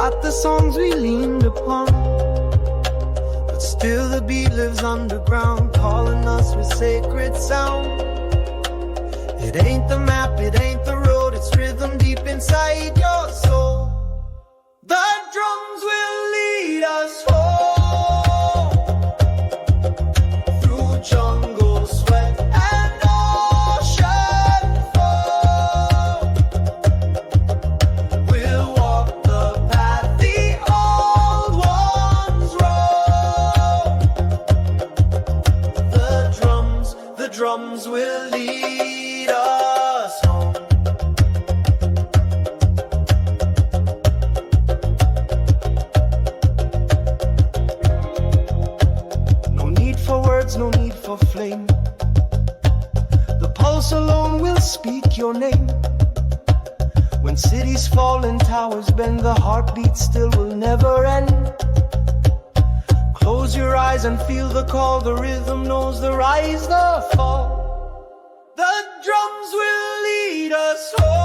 forgot the songs we leaned upon, but still the beat lives underground, calling us with sacred sound. It ain't the map, it ain't the road, it's rhythm deep inside your soul. The drums will lead us home, through jungle sweat and ocean foam. We'll walk the path the old ones roam. The drums will lead us home. No need for words, no need for flame. The pulse alone will speak your name. When cities fall and towers bend, the heartbeat still will never end. Close your eyes and feel the call, the rhythm knows the rise, the fall. The drums will lead us home.